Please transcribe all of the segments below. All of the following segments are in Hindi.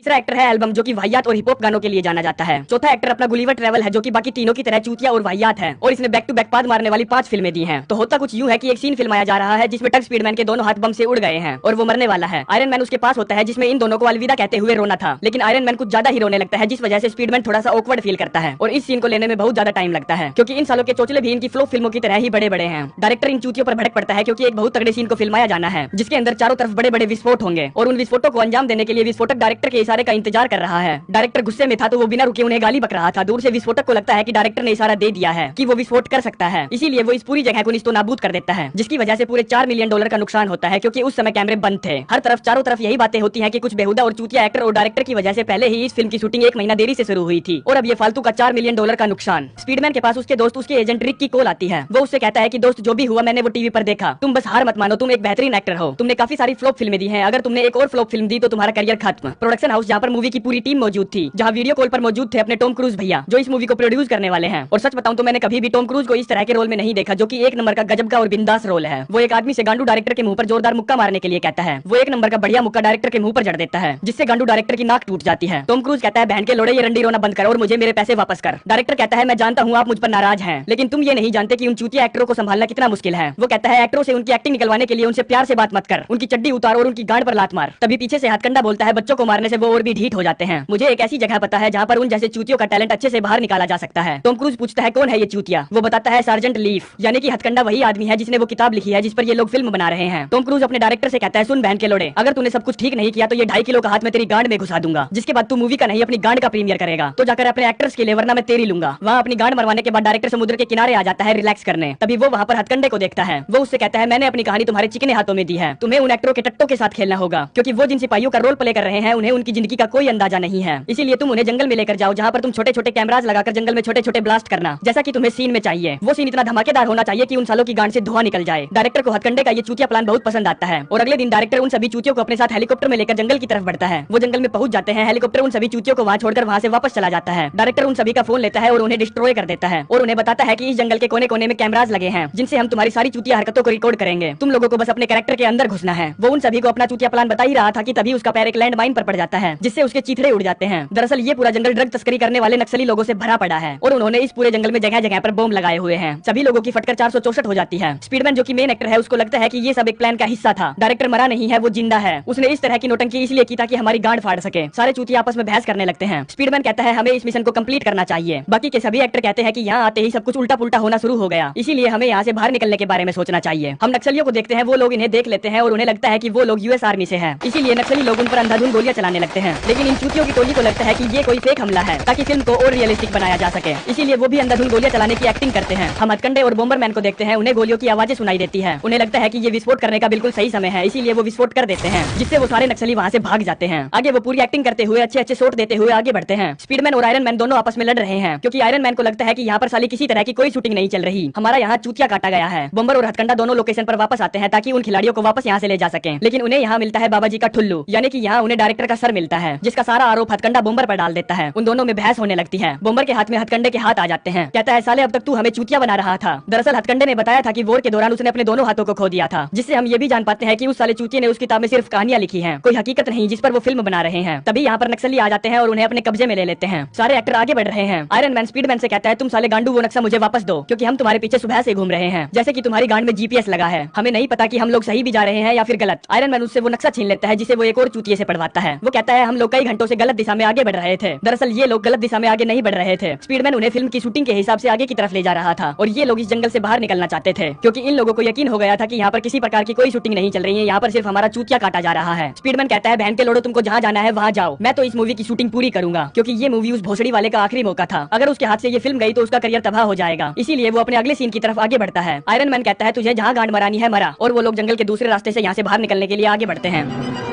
तीसरा एक्टर है एल्बम, जो कि वाहियात और हिपहॉप गानों के लिए जाना जाता है। चौथा एक्टर अपना गुलिवर ट्रैवल है, जो कि बाकी तीनों की तरह चूतिया और वाहियात है और इसने बैक टू बैक पाद मारने वाली 5 फिल्में दी हैं। तो होता कुछ यूं है कि एक सीन फिल्माया जा रहा है जिसमें टग स्पीडमैन के दोनों हाथ बम से उड़ गए हैं और वो मरने वाला है। आयरन मैन उसके पास होता है, जिसमें इन दोनों को अलविदा कहते हुए रोना था, लेकिन आयरन मैन कुछ ज्यादा ही रोने लगता है, जिस वजह से स्पीडमैन थोड़ा सा ऑकवर्ड फील करता है और इस सीन को लेने में बहुत ज्यादा टाइम लगता है, क्योंकि इन सालों के चोचले भी इनकी फ्लो फिल्मों की तरह ही बड़े बड़े हैं। डायरेक्टर इन चूतियों पर भड़क पड़ता है, क्योंकि एक बहुत तगड़े सीन को फिल्माया जाना है जिसके अंदर चारों तरफ बड़े बड़े विस्फोट होंगे और उन विस्फोटों को अंजाम देने के लिए विस्फोटक डायरेक्टर के इशारे का इंतजार कर रहा है। डायरेक्टर गुस्से में था तो वो बिना रुके उन्हें गाली बक रहा था। दूर से विस्फोटक को लगता है कि डायरेक्टर ने इशारा दे दिया है कि वो विस्फोट कर सकता है, इसीलिए वो इस पूरी जगह को निस्तो नाबूद कर देता है, जिसकी वजह से पूरे $4 मिलियन का नुकसान होता है, क्योंकि उस समय कैमरे बंद थे। हर तरफ चारों तरफ यही बातें होती हैं कि कुछ बेहुदा और चूतिया एक्टर और डायरेक्टर की वजह से पहले ही इस फिल्म की शूटिंग 1 महीना देरी से शुरू हुई थी और अब ये फालतू का $4 मिलियन का नुकसान। स्पीडमैन के पास उसके दोस्त उसके एजेंट रिक की कॉल आती है। वो उससे कहता है कि दोस्त, जो भी हुआ मैंने वो टीवी पर देखा, तुम बस हार मत मानो, तुम एक बेहतरीन एक्टर हो, तुमने काफी सारी फ्लॉप फिल्में दी हैं, अगर तुमने एक और फ्लॉप फिल्म दी तो तुम्हारा करियर खत्म। प्रोडक्शन हाउस जहाँ पर मूवी की पूरी टीम मौजूद थी, जहाँ वीडियो कॉल पर मौजूद थे अपने टॉम क्रूज भैया, जो इस मूवी को प्रोड्यूस करने वाले हैं। और सच बताऊं तो मैंने कभी भी टॉम क्रूज को इस तरह के रोल में नहीं देखा, जो कि एक नंबर का गजब का और बिंदास रोल है। वो एक आदमी से गांडू डायरेक्टर के मुंह पर जोरदार मुक्का मारने के लिए कहता है। वो एक नंबर का बढ़िया मुक्का डायरेक्टर के मुंह पर जड़ देता है, जिससे गांडू डायरेक्टर की नाक टूट जाती है। टॉम क्रूज कहता है, बहन के लोड़े, ये रंडी रोना बंद कर और मुझे मेरे पैसे वापस कर। डायरेक्टर कहता है, मैं जानता हूँ आप मुझ पर नाराज हैं, लेकिन तुम ये नहीं जानते कि उन चूतिया एक्टरों को संभालना कितना मुश्किल है। वो कहता है, एक्टरों से उनकी एक्टिंग निकलवाने के लिए उनसे प्यार से बात मत कर, उनकी चड्डी उतार और उनकी गांड पर लात मार। तभी पीछे से हथकंडा बोलता है, बच्चों को मारने से वो और भी ढीठ हो जाते हैं। मुझे एक ऐसी जगह पता है जहाँ पर उन जैसे चूतियों का टैलेंट अच्छे से बाहर निकाला जा सकता है। टॉम क्रूज पूछता है, कौन है ये चूतिया? वो बताता है, सार्जेंट लीफ, यानी कि हथकंडा वही आदमी है जिसने वो किताब लिखी है जिस पर ये लोग फिल्म बना रहे हैं। टॉम क्रूज अपने डायरेक्टर से कहता है, सुन बहन के लोड़े, अगर तूने सब कुछ ठीक नहीं किया तो ये 2.5 किलो का हाथ मैं तेरी गांड में घुसा दूंगा, जिसके बाद तू मूवी का नहीं अपनी गांड का प्रीमियर करेगा, तो जाकर अपने एक्टर्स के लिए, वरना मैं तेरी लूंगा। वहाँ अपनी गांड मरवाने के बाद डायरेक्टर समुद्र के किनारे आ जाता है रिलैक्स करने। तभी वो वहाँ पर हथकंडे को देखता है। वो उससे कहता है, मैंने अपनी कहानी तुम्हारे चिकने हाथों में दी है, तुम्हें उन एक्टरों के टट्टों के साथ खेलना होगा, क्योंकि वो जिन सिपाहियों का रोल प्ले कर रहे हैं उन्हें उनकी जिंदगी का कोई अंदाजा नहीं है। इसीलिए तुम उन्हें जंगल में लेकर जाओ, जहाँ पर तुम छोटे छोटे कैमराज लगाकर जंगल में छोटे छोटे ब्लास्ट करना, जैसा कि तुम्हें सीन में चाहिए। वो सीन इतना धमाकेदार होना चाहिए कि उन सालों की गांड से धुआं निकल जाए। डायरेक्टर को हथकंडे का ये चूतिया प्लान बहुत पसंद आता है और अगले दिन डायरेक्टर उन सभी चूतियों को अपने साथ हेलीकॉप्टर में लेकर जंगल की तरफ बढ़ता है। वो जंगल में पहुंच जाते हैं। हेलीकॉप्टर उन सभी चूतियों को वहां छोड़कर वहां से वापस चला जाता है। डायरेक्टर उन सभी का फोन लेता है और उन्हें डिस्ट्रॉय कर देता है और उन्हें बताता है कि इस जंगल के कोने कोने में कैमराज लगे हैं, जिनसे हम तुम्हारी सारी चूतिया हरकतों को रिकॉर्ड करेंगे। तुम लोगों को बस अपने कैरेक्टर के अंदर घुसना है। वो उन सभी को अपना चूतिया प्लान बता ही रहा था कि तभी उसका पैर एक लैंड माइन पर पड़ जाता है, जिससे उसके चीथड़े उड़ जाते हैं। दरअसल ये पूरा जंगल ड्रग तस्करी करने वाले नक्सली लोगों से भरा पड़ा है और उन्होंने इस पूरे जंगल में जगह जगह पर बम लगाए हुए हैं। सभी लोगों की फटकर 464 हो जाती है। स्पीडमैन, जो कि मेन एक्टर है, उसको लगता है कि ये सब एक प्लान का हिस्सा था। डायरेक्टर मरा नहीं है, वो जिंदा है। उसने इस तरह की नोटंकी इसलिए की ताकि हमारी गांड फाड़ सके। सारे चूतिया आपस में बहस करने लगते हैं। स्पीडमैन कहता है, हमें इस मिशन को कंप्लीट करना चाहिए। बाकी के सभी एक्टर कहते हैं कि यहाँ आते ही सब कुछ उल्टा पुल्टा होना शुरू हो गया, इसीलिए हमें यहाँ से बाहर निकलने के बारे में सोचना चाहिए। हम नक्सलियों को देखते हैं, वो लोग इन्हें देख लेते हैं और उन्हें लगता है कि वो लोग यूएस आर्मी से हैं, इसीलिए नक्सली लोग उन पर अंधाधुंध गोलियां चलाने लगते हैं। लेकिन इन चूतियों की टोली को लगता है कि ये कोई फेक हमला है, ताकि फिल्म को और रियलिस्टिक बनाया जा सके, इसीलिए वो भी अंधाधुंध गोलियां चलाने की एक्टिंग करते हैं। हम हथकंडे और बॉम्बरमैन को देखते हैं, उन्हें गोलियों की आवाजें सुनाई देती है। उन्हें लगता है कि ये विस्फोट करने का बिल्कुल सही समय है, इसीलिए वो विस्फोट कर देते हैं, जिससे वो सारे नक्सली वहाँ से भाग जाते हैं। आगे वो पूरी एक्टिंग करते हुए अच्छे अच्छे शॉट देते हुए आगे बढ़ते हैं। स्पीडमैन और आयरन मैन दोनों आपस में लड़ रहे हैं, क्योंकि आयरन मैन को लगता है कि यहाँ पर साली किसी तरह की कोई शूटिंग नहीं चल रही, हमारा यहाँ चूतिया काटा गया है। बॉम्बर और हथकंडा दोनों लोकेशन पर वापस आते हैं ताकि उन खिलाड़ियों को वापस यहाँ से ले जा सकें, लेकिन उन्हें यहाँ मिलता है बाबा जी का ठुल्लू, यानी कि यहाँ उन्हें डायरेक्टर का सर मिलता है, जिसका सारा आरोप हथकंडा बॉम्बर पर डाल देता है। उन दोनों में बहस होने लगती है। बॉम्बर के हाथ में हथकंडे के हाथ आ जाते हैं। कहता है, साले अब तक तू हमें चूतिया बना रहा था। दरअसल हथकंडे ने बताया था कि वॉर के दौरान उसने अपने दोनों हाथों को खो दिया था, जिससे हम ये भी जान पाते हैं कि उस साले चूतिये ने उस किताब में सिर्फ कहानियां लिखी हैं, कोई हकीकत नहीं जिस पर वो फिल्म बना रहे हैं। तभी यहाँ पर नक्सली आ जाते हैं और उन्हें अपने कब्जे में ले लेते हैं। सारे एक्टर आगे बढ़ रहे हैं। आयरन मैन स्पीडमैन से कहता है, तुम साले गांडू वो नक्शा मुझे वापस दो, क्योंकि हम तुम्हारे पीछे सुबह से घूम रहे हैं, जैसे कि तुम्हारी गांड में जीपीएस लगा है। हमें नहीं पता कि हम लोग सही भी जा रहे हैं या फिर गलत। आयरन मैन उससे वो नक्शा छीन लेता है, जिसे वो एक और चूतिये से पढ़वाता है। वो कहता है, हम लोग कई घंटों से गलत दिशा में आगे बढ़ रहे थे। दरअसल ये लोग गलत दिशा में आगे नहीं बढ़ रहे थे। स्पीडमैन उन्हें फिल्म की शूटिंग के हिसाब से आगे की तरफ ले जा रहा था और ये लोग इस जंगल से बाहर निकलना चाहते थे, क्योंकि इन लोगों को यकीन हो गया था कि यहाँ पर किसी प्रकार की कोई शूटिंग नहीं चल रही है, यहाँ पर सिर्फ हमारा चूतिया काटा जा रहा है। स्पीडमैन कहता है, बहन के लोड़ो, तुमको जहाँ जाना है वहाँ जाओ, मैं तो इस मूवी की शूटिंग पूरी करूंगा, क्योंकि ये मूवी उस भोसड़ी वाले का आखिरी मौका था। अगर उसके हाथ से ये फिल्म गई तो उसका करियर तबाह हो जाएगा, इसीलिए वो अपने अगले सीन की तरफ आगे बढ़ता है। आयरन मैन कहता है, तुझे जहाँ गांड मरानी है मरा, और वो लोग जंगल के दूसरे रास्ते से यहाँ से बाहर निकलने के लिए आगे बढ़ते हैं।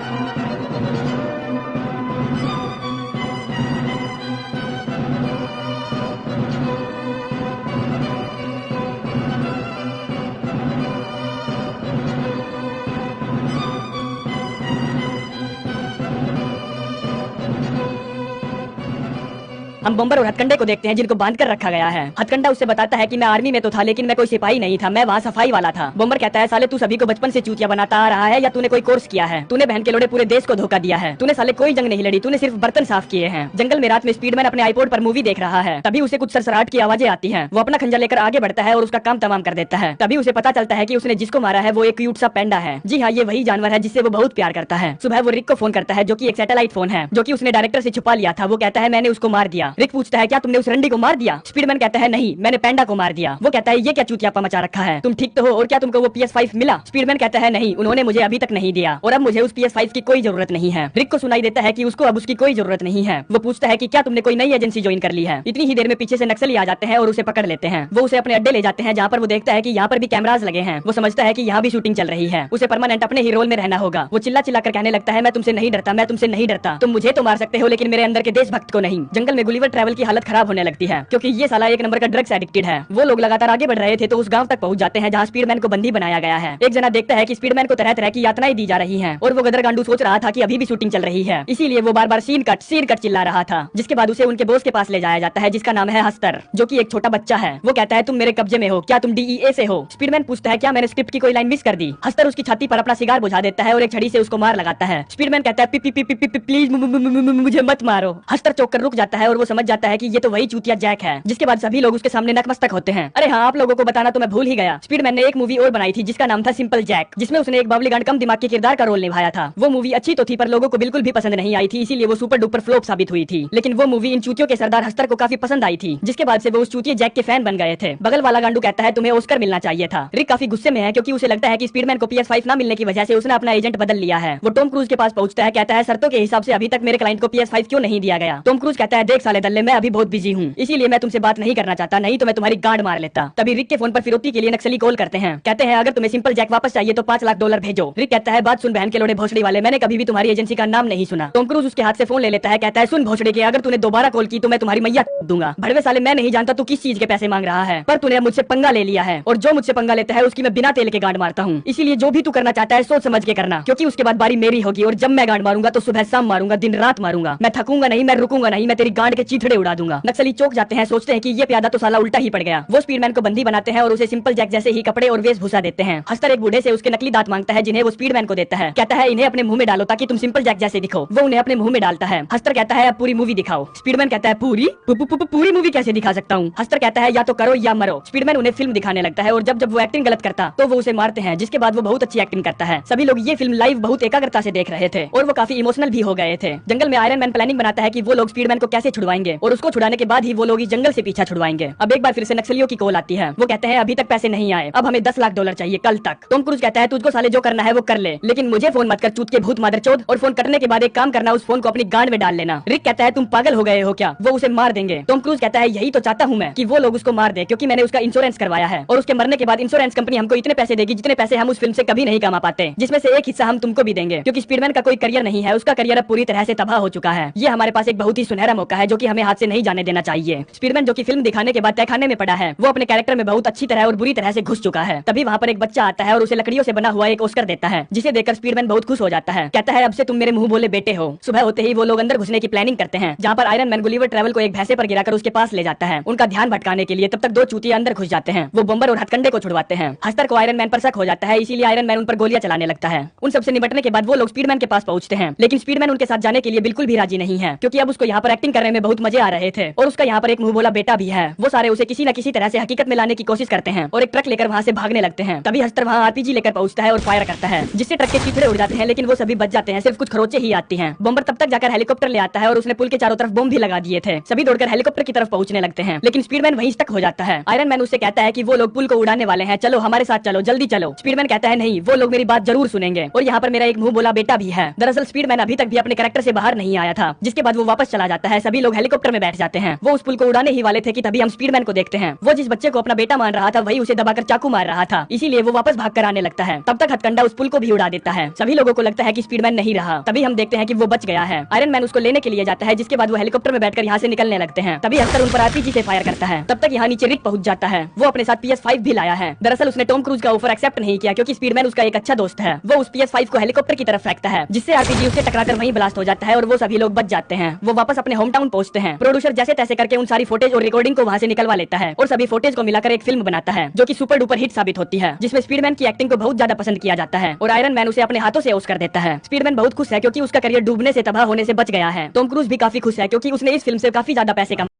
हम बम्बर और हथकंडे को देखते हैं जिनको बांध कर रखा गया है। हथकंडा उससे बताता है कि मैं आर्मी में तो था लेकिन मैं कोई सिपाही नहीं था, मैं वहाँ सफाई वाला था। बम्बर कहता है साले तू सभी को बचपन से चूतिया बनाता आ रहा है या तूने कोई कोर्स किया है? तूने बहन के लोड़े पूरे देश को धोखा दिया है। तूने साले कोई जंग नहीं लड़ी, तूने सिर्फ बर्तन साफ किए हैं। जंगल में रात में स्पीडमैन अपने आईपॉड पर मूवी देख रहा है। तभी उसे कुछ सरसराहट की आवाजें आती हैं। वो अपना खंजर लेकर आगे बढ़ता है और उसका काम तमाम कर देता है। तभी उसे पता चलता है कि उसने जिसको मारा है वो एक क्यूट सा पैंडा है। जी हाँ, ये वही जानवर है जिससे वो बहुत प्यार करता है। सुबह वो रिक को फोन करता है जो कि एक सैटेलाइट फोन है जो कि उसने डायरेक्टर से छुपा लिया था। वो कहता है मैंने उसको मार दिया। रिक पूछता है क्या तुमने उस रंडी को मार दिया? स्पीडमैन कहता है नहीं, मैंने पैंडा को मार दिया। वो कहता है ये क्या चूतियापा मचा रखा है, तुम ठीक तो हो? और क्या तुमको वो PS5 मिला? स्पीडमैन कहता है नहीं, उन्होंने मुझे अभी तक नहीं दिया और अब मुझे उस PS5 की कोई जरूरत नहीं है। रिक को सुनाई देता है कि उसको अब उसकी कोई जरूरत नहीं है। वो पूछता है कि क्या तुमने कोई नई एजेंसी ज्वाइन कर ली है? इतनी ही देर में पीछे से नक्सली आ जाते हैं और उसे पकड़ लेते हैं। वो उसे अपने अड्डे ले जाते हैं जहाँ पर वो देखता है कि यहाँ पर भी कैमराज लगे हैं। वो समझता है कि यहाँ भी शूटिंग चल रही है, उसे परमानेंट अपने ही रोल में रहना होगा। वो चिल्ला चिल्ला कर कहने लगता है मैं तुमसे नहीं डरता, मैं तुमसे नहीं डरता, तुम मुझे तो मार सकते हो लेकिन मेरे अंदर के देशभक्त को नहीं। जंगल में गुलिवर ट्रैवल की हालत खराब होने लगती है क्योंकि ये साला एक नंबर का ड्रग्स एडिक्टेड है। वो लोग लगातार आगे बढ़ रहे थे तो उस गांव तक पहुंच जाते हैं जहां स्पीडमैन को बंदी बनाया गया है। एक जना देखता है कि स्पीडमैन को तरह तरह की यातनाएं दी जा रही हैं और वो गदर गांडू सोच रहा था कि अभी भी शूटिंग चल रही है, इसीलिए वो बार बार सीन कट चिल्ला रहा था। जिसके बाद उसे उनके बॉस के पास ले जाया जाता है जिसका नाम है हस्तर, जो कि एक छोटा बच्चा है। वो कहता है तुम मेरे कब्जे में हो, क्या तुम DEA से हो? स्पीडमैन पूछता है क्या मैंने स्क्रिप्ट की कोई लाइन मिस कर दी? हस्तर उसकी छाती पर अपना सिगार बुझा देता है और एक छड़ी से उसको मार लगाता है। स्पीडमैन कहता है प्लीज मुझे मत मारो। हस्तर चौंक कर रुक जाता है और वो समझ जाता है कि ये तो वही चूतिया जैक है। जिसके बाद सभी लोग उसके सामने नतमस्तक होते हैं। अरे हाँ, आप लोगों को बताना तो मैं भूल ही गया, स्पीडमैन ने एक मूवी और बनाई थी जिसका नाम था सिंपल जैक, जिसमें उसने एक बावलीगांड कम दिमाग के किरदार का रोल निभाया था। वो मूवी अच्छी तो थी पर लोगों को बिल्कुल भी पसंद नहीं आई थी, इसीलिए वो सुपर डुपर फ्लॉप साबित हुई थी। लेकिन वो मूवी इन चूतियों के सरदार हस्तर को काफी पसंद आई थी, जिसके बाद से वो उस चूतिये जैक के फैन बन गए थे। बगल वाला गांडू कहता है तुम्हें ऑस्कर मिलना चाहिए था। रिक काफी गुस्से में है क्योंकि उसे लगता है कि स्पीडमैन को PS5 ना मिलने की वजह से उसने अपना एजेंट बदल लिया है। वो टॉम क्रूज के पास पहुंचता है, कहता है शर्तों के हिसाब से अभी तक मेरे क्लाइंट को PS5 क्यों नहीं दिया गया? टॉम क्रूज कहता है देख साले दल्ले, मैं अभी बहुत बिजी हूँ, इसीलिए मैं तुमसे बात नहीं करना चाहता, नहीं तो मैं तुम्हारी गांड मार लेता। तभी रिक के फोन पर फिरौती के लिए नक्सली कॉल करते हैं। कहते हैं अगर तुम्हें सिंपल जैक वापस चाहिए तो $5 लाख भेजो। रिक कहता है बात सुन बहन के लोड़े भोसड़ी वाले, मैंने कभी भी तुम्हारी एजेंसी का नाम नहीं सुना। टॉम क्रूज उसके हाथ से फोन ले लेता है, कहता है सुन भोसड़ी के, अगर तूने दोबारा कॉल की तो मैं तुम्हारी मैया दूंगा। भड़वे साले, मैं नहीं जानता तू किस चीज के पैसे मांग रहा है, पर तूने मुझसे पंगा ले लिया है और जो मुझसे पंगा लेता है उसकी मैं बिना तेल के गांड मारता हूँ। इसीलिए जो भी तू करना चाहता है सोच समझ के करना, क्योंकि उसके बाद बारी मेरी होगी और जब मैं गांड मारूंगा तो सुबह शाम मारूंगा, दिन रात मारूंगा, मैं थकूंगा नहीं, मैं रुकूंगा नहीं, मैं तेरी गांड के चीथड़े उड़ा दूंगा। नक्सली चौक जाते हैं, सोचते हैं कि ये प्यादा तो साला उल्टा ही पड़ गया। वो स्पीडमैन को बंदी बनाते हैं और उसे सिंपल जैक जैसे ही कपड़े और वेशभूषा देते हैं। हस्तर एक बूढ़े से उसके नकली दांत मांगता है जिन्हें वो स्पीडमैन को देता है। कहता है इन्हें अपने मुंह में डालो ताकि तुम सिंपल जैक जैसे दिखो। वो उन्हें अपने मुंह में डालता है। हस्तर कहता है अब पूरी मूवी दिखाओ। स्पीडमैन कहता है पूरी मूवी कैसे दिखा सकता हूँ? हस्तर कहता है या तो करो या मरो। स्पीडमैन उन्हें फिल्म दिखाने लगता है और जब वो एक्टिंग गलत करता तो वो उसे मारते हैं, जिसके बाद वो बहुत अच्छी एक्टिंग करता है। सभी लोग ये फिल्म लाइव बहुत एकाग्रता से देख रहे थे और वो काफी इमोशनल भी हो गए थे। जंगल में आयरन मैन प्लानिंग बनाता है कि वो लोग स्पीडमैन को कैसे छुड़वाएंगे और उसको छुड़ाने के बाद ही वो लोग इस जंगल से पीछा छुड़वाएंगे। अब एक बार फिर से नक्सलियों की कॉल आती है। वो कहते हैं अभी तक पैसे नहीं आए, अब हमें $10 लाख चाहिए कल तक। टॉम क्रूज कहता है तुझको साले जो करना है वो कर ले, लेकिन मुझे फोन मत कर चूत के भूत मादरचोद, और फोन करने के बाद एक काम करना, उस फोन को अपनी गांड में डाल लेना। रिक कहता है तुम पागल हो गए हो क्या, वो उसे मार देंगे। टॉम क्रूज कहता है यही तो चाहता हूँ मैं कि वो लोग उसको मार दे, क्योंकि मैंने उसका इंश्योरेंस करवाया है और उसके मरने के बाद इंश्योरेंस कंपनी हमको इतने पैसे देगी जितने पैसे हम उस फिल्म से कभी नहीं कमा पाते, जिसमें से एक हिस्सा हम तुमको भी देंगे, क्योंकि स्पीडमैन का कोई करियर नहीं है, उसका करियर अब पूरी तरह से तबाह हो चुका है। ये हमारे पास एक बहुत ही सुनहरा मौका है जो कि हमें हाथ से नहीं जाने देना चाहिए। स्पीडमैन जो कि फिल्म दिखाने के बाद तहखाने में पड़ा है, वो अपने कैरेक्टर में बहुत अच्छी तरह और बुरी तरह से घुस चुका है। तभी वहाँ पर एक बच्चा आता है और उसे लकड़ियों से बना हुआ एक ऑस्कर देता है, जिसे देखकर स्पीडमैन बहुत खुश हो जाता है। कहता है अब से तुम मेरे मुंह बोले बेटे हो। सुबह होते ही वो लोग अंदर घुसने की प्लानिंग करते हैं, जहाँ पर आयरन मैन गुलिवर ट्रैवल को एक भैंसे पर गिराकर उसके पास ले जाता है उनका ध्यान भटकाने के लिए। तब तक दो चूतिए अंदर घुस जाते हैं। वो बम्बर और हथकंडे को छुड़वाते हैं। हस्तर को आयरन मैन पर शक हो जाता है, इसीलिए आयरन मैन उन पर गोलियां चलाने लगता है। उन सबसे निपटने के बाद वो लोग स्पीडमैन के पास पहुंचते हैं, लेकिन स्पीडमैन उनके साथ जाने के लिए बिल्कुल भी राजी नहीं है, क्योंकि अब उसको यहाँ पर एक्टिंग करने में बहुत मजे आ रहे थे और उसका यहाँ पर एक मुंह बोला बेटा भी है। वो सारे उसे किसी न किसी तरह से हकीकत में लाने की कोशिश करते हैं और एक ट्रक लेकर वहाँ से भागने लगते हैं। तभी हस्तर वहाँ RPG लेकर पहुंचता है और फायर करता है, जिससे ट्रक के चीथड़े उड़ जाते हैं, लेकिन वो सभी बच जाते हैं, सिर्फ कुछ खरोंचे ही आती हैं। बम्बर तब तक जाकर हेलीकॉप्टर ले आता है और उसने पुल के चारों तरफ बम भी लगा दिए थे। सभी दौड़कर हेलीकॉप्टर की तरफ पहुंचने लगते हैं, लेकिन स्पीडमैन वहीं स्टक हो जाता है। आयरन मैन उससे कहता है कि वो लोग पुल को उड़ाने वाले हैं, चलो हमारे साथ चलो, जल्दी चलो। स्पीडमैन कहता है नहीं, वो लोग मेरी बात जरूर सुनेंगे और यहाँ पर मेरा एक मुंह बोला बेटा भी है। दरअसल स्पीडमैन अभी तक भी अपने कैरेक्टर से बाहर नहीं आया था, जिसके बाद वो वापस चला जाता है। सभी लोग हेलीकॉप्टर में बैठ जाते हैं। वो उस पुल को उड़ाने ही वाले थे कि तभी हम स्पीडमैन को देखते हैं। वो जिस बच्चे को अपना बेटा मान रहा था वही उसे दबाकर चाकू मार रहा था, इसीलिए वो वापस भाग कर आने लगता है। तब तक हथकंडा उस पुल को भी उड़ा देता है। सभी लोगों को लगता है कि स्पीडमैन नहीं रहा। तभी हम देखते हैं कि वो बच गया है। आयरन मैन उसको लेने के लिए जाता है, जिसके बाद वो हेलीकॉप्टर में बैठकर यहाँ से निकलने लगते हैं। तभी हस्तर उन पर RPG से फायर करता है। तब तक यहाँ नीचे रिक पहुंच जाता है। वो अपने साथ PS5 भी लाया है। दरअसल उसने टॉम क्रूज का ऑफर एक्सेप्ट नहीं किया, क्योंकि स्पीडमैन उसका एक अच्छा दोस्त है। वो उस PS5 को हेलीकॉप्टर की तरफ फेंकता है, जिससे RPG उससे टकराकर वहीं ब्लास्ट हो जाता है और वो सभी लोग बच जाते हैं। वो वापस अपने होम टाउन पहुंचते सोचते हैं। प्रोड्यूसर जैसे तैसे करके उन सारी फुटेज और रिकॉर्डिंग को वहाँ से निकलवा लेता है और सभी फुटेज को मिलाकर एक फिल्म बनाता है जो कि सुपर डुपर हिट साबित होती है, जिसमें स्पीडमैन की एक्टिंग को बहुत ज्यादा पसंद किया जाता है और आयरन मैन उसे अपने हाथों से ऑस्कर देता है। स्पीडमैन बहुत खुश है क्योंकि उसका करियर डूबने से तबाह होने से बच गया है। टॉम क्रूज भी काफी खुश है क्योंकि उसने इस फिल्म से काफी ज्यादा पैसे कमाए।